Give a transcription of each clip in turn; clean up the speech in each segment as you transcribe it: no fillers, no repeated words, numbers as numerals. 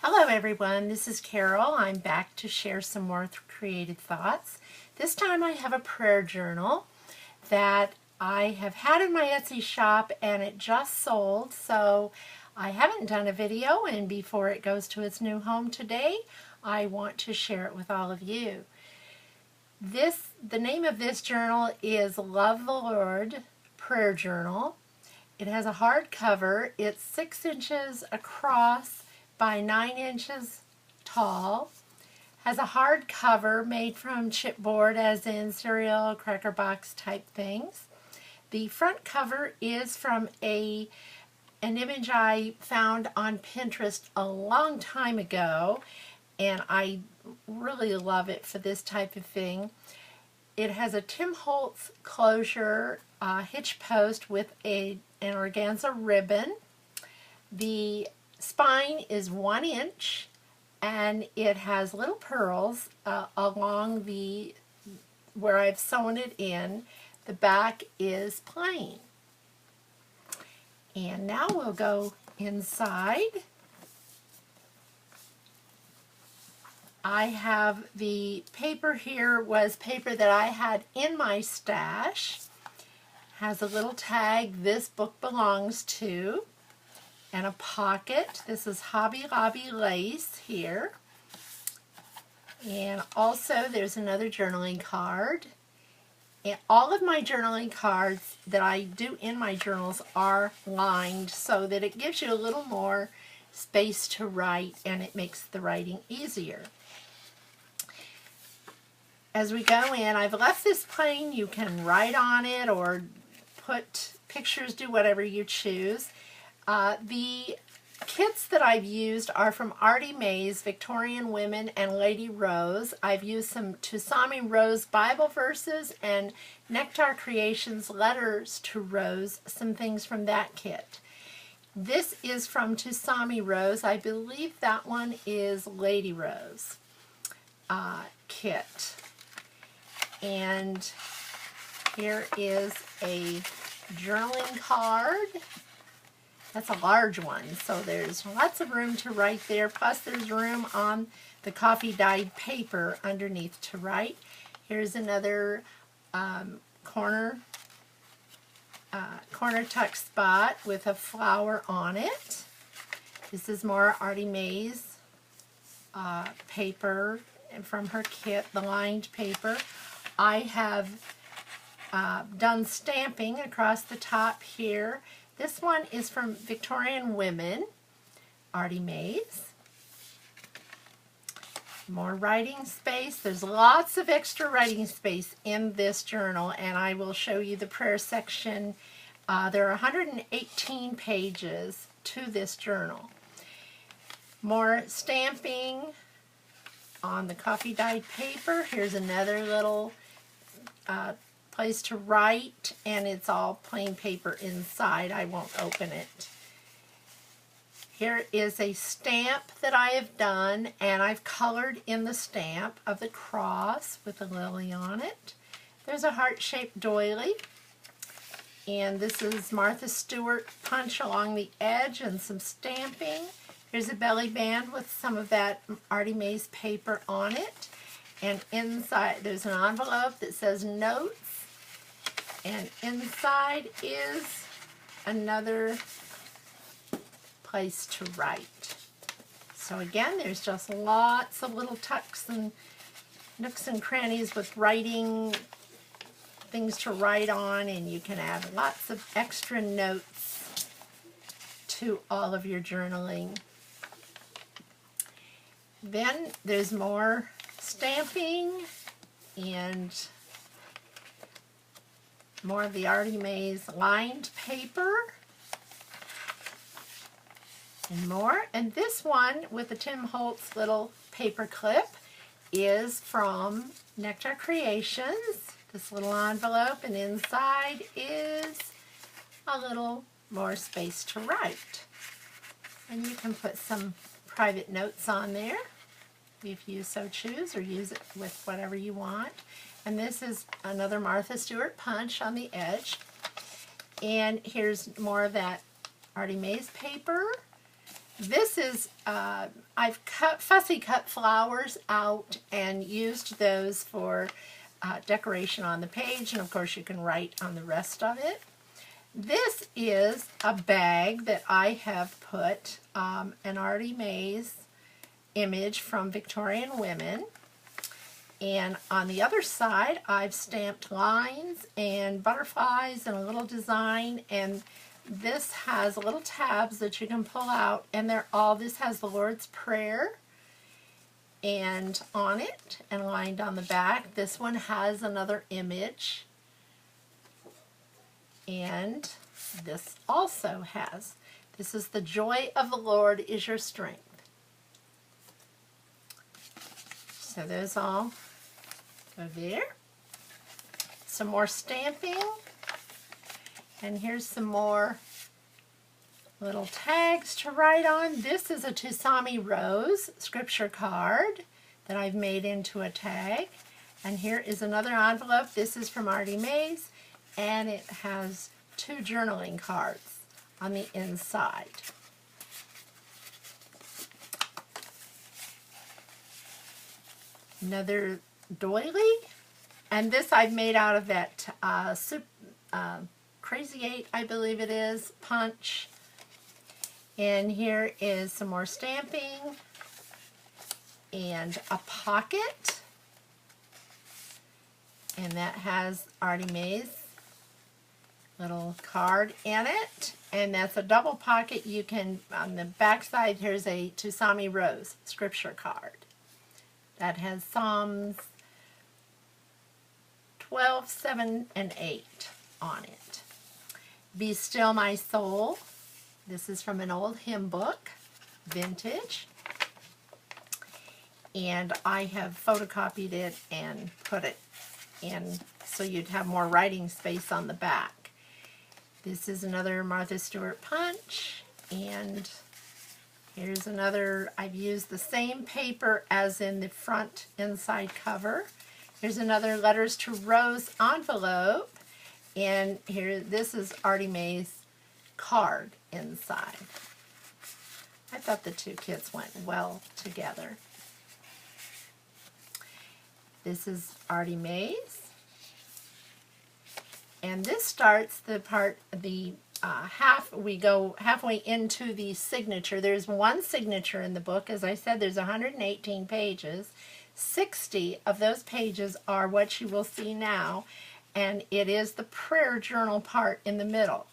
Hello everyone, this is Carol. I'm back to share some more creative thoughts. This time I have a prayer journal that I have had in my Etsy shop and it just sold, so I haven't done a video, and before it goes to its new home today, I want to share it with all of you. The name of this journal is Love the Lord Prayer Journal. It has a hardcover. It's 6 inches across by 9 inches tall. Has a hard cover made from chipboard, as in cereal, cracker box type things. The front cover is from an image I found on Pinterest a long time ago, and I really love it for this type of thing. It has a Tim Holtz closure hitch post with an organza ribbon. The spine is 1 inch, and it has little pearls along where I've sewn it in. The back is plain. And now we'll go inside. I have the paper here, was paper that I had in my stash. Has a little tag, "This book belongs to," and a pocket. This is Hobby Lobby lace here. And also there's another journaling card. And all of my journaling cards that I do in my journals are lined so that it gives you a little more space to write, and it makes the writing easier. As we go in, I've left this plain. You can write on it or put pictures, do whatever you choose. The kits that I've used are from Artie Mays, Victorian Women, and Lady Rose. I've used some Tusami Rose Bible verses and Nectar Creations Letters to Rose, some things from that kit. This is from Tusami Rose. I believe that one is Lady Rose kit. And here is a journaling card. That's a large one, so there's lots of room to write there, plus there's room on the coffee dyed paper underneath to write. Here's another corner tuck spot with a flower on it. This is more Artie Mays paper from her kit, the lined paper. I have done stamping across the top here. This one is from Victorian Women, Artie Mays. More writing space. There's lots of extra writing space in this journal, and I will show you the prayer section. There are 118 pages to this journal. More stamping on the coffee dyed paper. Here's another little place to write, and it's all plain paper inside. I won't open it. Here is a stamp that I have done, and I've colored in the stamp of the cross with a lily on it. There's a heart-shaped doily, and this is Martha Stewart punch along the edge and some stamping. Here's a belly band with some of that Artie Mays paper on it, and inside there's an envelope that says notes. And inside is another place to write. So again, there's just lots of little tucks and nooks and crannies with writing, things to write on, and you can add lots of extra notes to all of your journaling. Then there's more stamping and more of the Artie Mays lined paper and more. And this one with the Tim Holtz little paper clip is from Nectar Creations. This little envelope, and inside is a little more space to write. And you can put some private notes on there if you so choose, or use it with whatever you want. And this is another Martha Stewart punch on the edge. And here's more of that Artie Mays paper. This is, I've fussy cut flowers out and used those for decoration on the page, and of course you can write on the rest of it. This is a bag that I have put an Artie Mays image from Victorian Women, and on the other side I've stamped lines and butterflies and a little design, and this has little tabs that you can pull out, and this has the Lord's Prayer and on it, and lined on the back. This one has another image, and this also has, this is the joy of the Lord is your strength. So those all go there. Some more stamping. And here's some more little tags to write on. This is a Tusami Rose scripture card that I've made into a tag. And here is another envelope. This is from Artie Mays, and it has 2 journaling cards on the inside. Another doily, and this I've made out of that Crazy 8, I believe it is, punch. And here is some more stamping and a pocket, and that has Artie Mays little card in it, and that's a double pocket. You can, on the back side, here's a Tusami Rose scripture card that has Psalms 12, 7, and 8 on it. Be Still My Soul. This is from an old hymn book, vintage. And I have photocopied it and put it in so you'd have more writing space on the back. This is another Martha Stewart punch, and here's another. I've used the same paper as in the front inside cover. Here's another Letters to Rose envelope, and here, this is Artie Mays card inside. I thought the two kits went well together. This is Artie Mays, and this starts the part, we go halfway into the signature. There's one signature in the book. As I said, there's 118 pages. 60 of those pages are what you will see now, and it is the prayer journal part in the middle.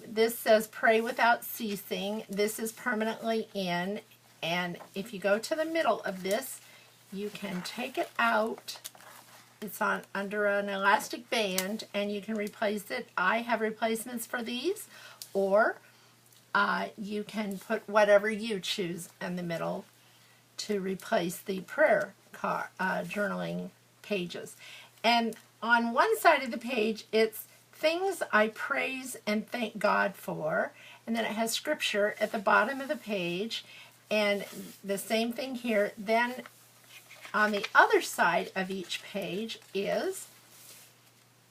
This says pray without ceasing. This is permanently in, and if you go to the middle of this, you can take it out. It's on under an elastic band, and you can replace it. I have replacements for these, or you can put whatever you choose in the middle to replace the prayer journaling pages. And on one side of the page, it's things I praise and thank God for, and then it has scripture at the bottom of the page, and the same thing here. Then on the other side of each page is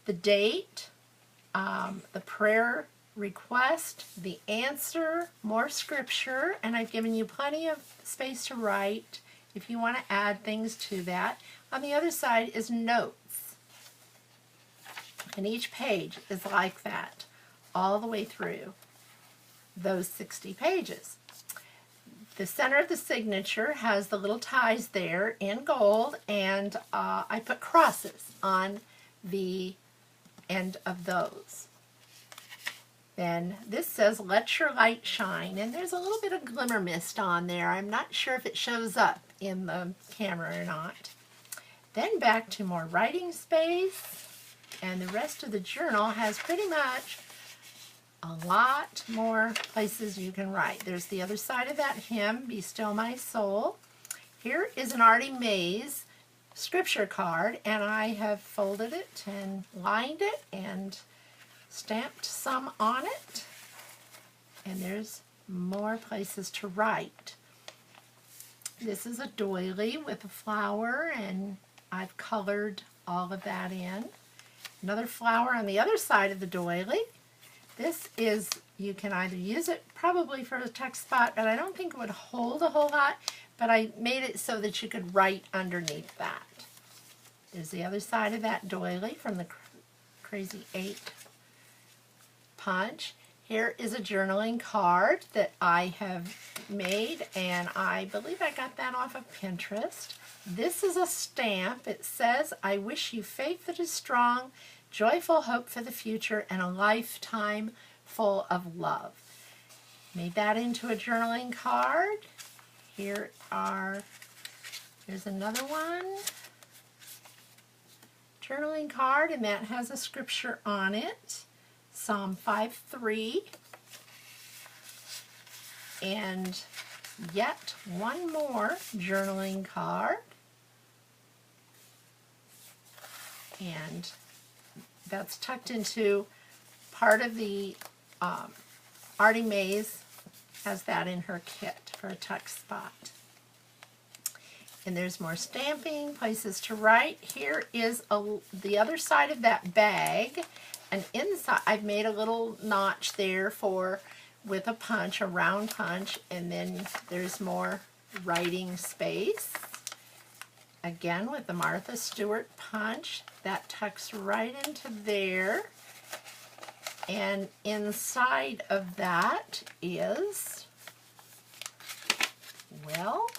the date, the prayer request, the answer, more scripture, and I've given you plenty of space to write if you want to add things to that. On the other side is notes, and each page is like that all the way through those 60 pages. The center of the signature has the little ties there in gold, and I put crosses on the end of those. Then this says, let your light shine, and there's a little bit of glimmer mist on there. I'm not sure if it shows up in the camera or not. Then back to more writing space, and the rest of the journal has pretty much a lot more places you can write. There's the other side of that hymn, Be Still My Soul. Here is an Artie Mays scripture card, and I have folded it and lined it and stamped some on it, and there's more places to write. This is a doily with a flower, and I've colored all of that in. Another flower on the other side of the doily. This is, you can either use it probably for a tuck spot, but I don't think it would hold a whole lot, but I made it so that you could write underneath that. There's the other side of that doily from the Crazy 8 punch. Here is a journaling card that I have made, and I believe I got that off of Pinterest. This is a stamp. It says, "I wish you faith that is strong, joyful hope for the future, and a lifetime full of love." Made that into a journaling card. Here's another one. Journaling card, and that has a scripture on it. Psalm 5:3. And yet one more journaling card. And that's tucked into part of the Artie Mays has that in her kit for a tuck spot. And there's more stamping, places to write. Here is the other side of that bag. And inside, I've made a little notch there with a punch, a round punch, and then there's more writing space. Again, with the Martha Stewart punch, that tucks right into there. And inside of that is, well,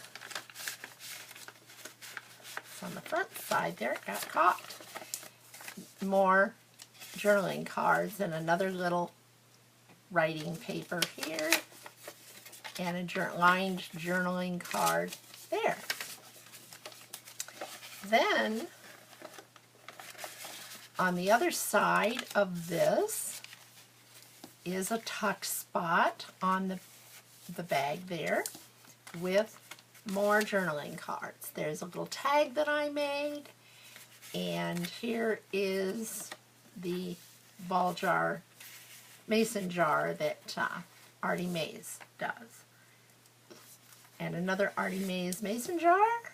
it's on the front side there, it got caught. More journaling cards and another little writing paper here, and a lined journaling card there. Then, on the other side of this is a tuck spot on the bag there with more journaling cards. There's a little tag that I made, and here is the ball jar, mason jar that Artie Mays does. And another Artie Mays mason jar.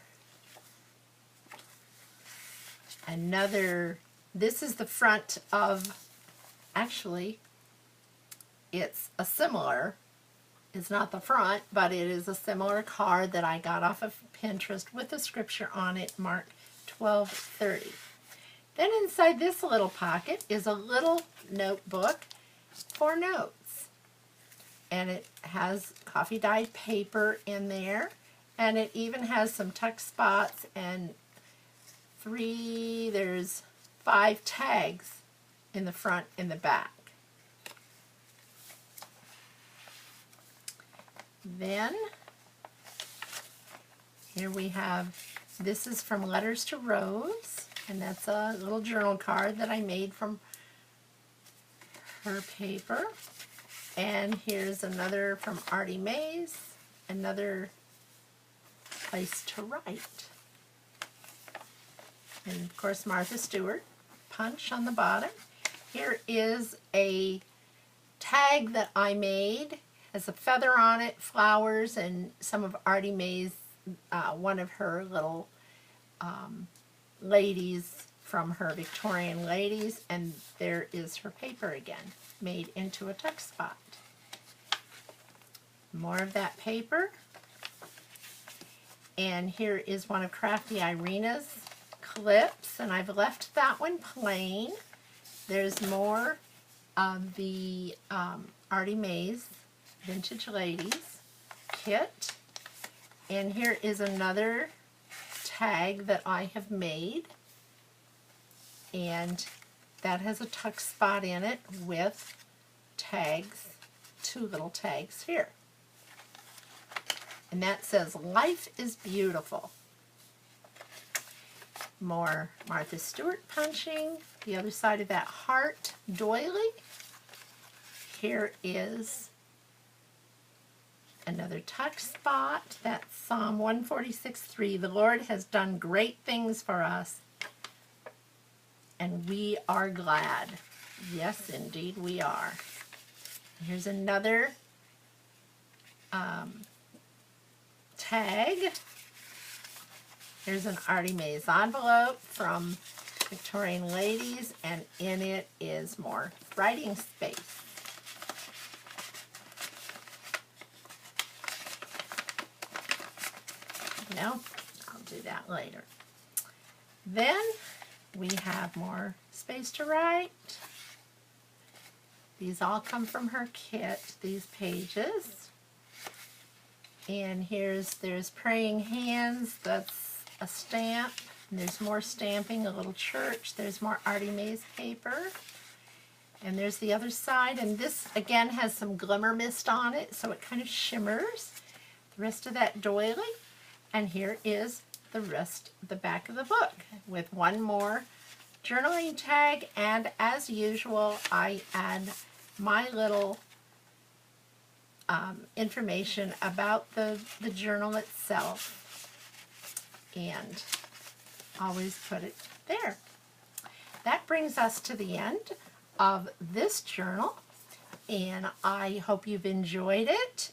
This is the front of, actually, it's not the front, but it is a similar card that I got off of Pinterest with a scripture on it, Mark 12:30. Then inside this little pocket is a little notebook for notes. And it has coffee dyed paper in there, and it even has some tuck spots and there's 5 tags in the front and the back. Then here we have, this is from Letters to Rose, and that's a little journal card that I made from her paper. And here's another from Artie Mays, another place to write. And of course Martha Stewart punch on the bottom. Here is a tag that I made. Has a feather on it, flowers, and some of Artie Mays, one of her little ladies from her Victorian ladies, and there is her paper again, made into a tuck spot. More of that paper. And here is one of Crafty Irina's clips, and I've left that one plain. There's more of the Artie Mays Vintage Ladies kit. And here is another tag that I have made, and that has a tuck spot in it with tags, 2 little tags here. And that says, "Life is Beautiful." More Martha Stewart punching. The other side of that heart doily. Here is another tuck spot. That's Psalm 146:3. "The Lord has done great things for us, and we are glad." Yes, indeed we are. Here's another tag. Here's an Artie Mays envelope from Victorian Ladies, and in it is more writing space. No, I'll do that later. Then we have more space to write. These all come from her kit, these pages. And there's praying hands, that's a stamp. And there's more stamping, a little church. There's more Artie Mays paper. And there's the other side, and this again has some glimmer mist on it, so it kind of shimmers. The rest of that doily. And here is the back of the book with one more journaling tag, and as usual I add my little information about the journal itself and always put it there. That brings us to the end of this journal, and I hope you've enjoyed it.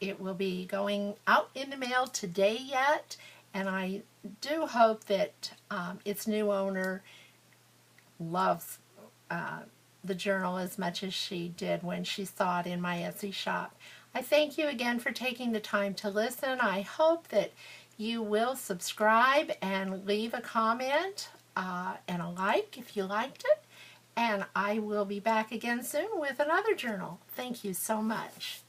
It will be going out in the mail today yet, and I do hope that its new owner loves the journal as much as she did when she saw it in my Etsy shop. I thank you again for taking the time to listen. I hope that you will subscribe and leave a comment and a like if you liked it. And I will be back again soon with another journal. Thank you so much.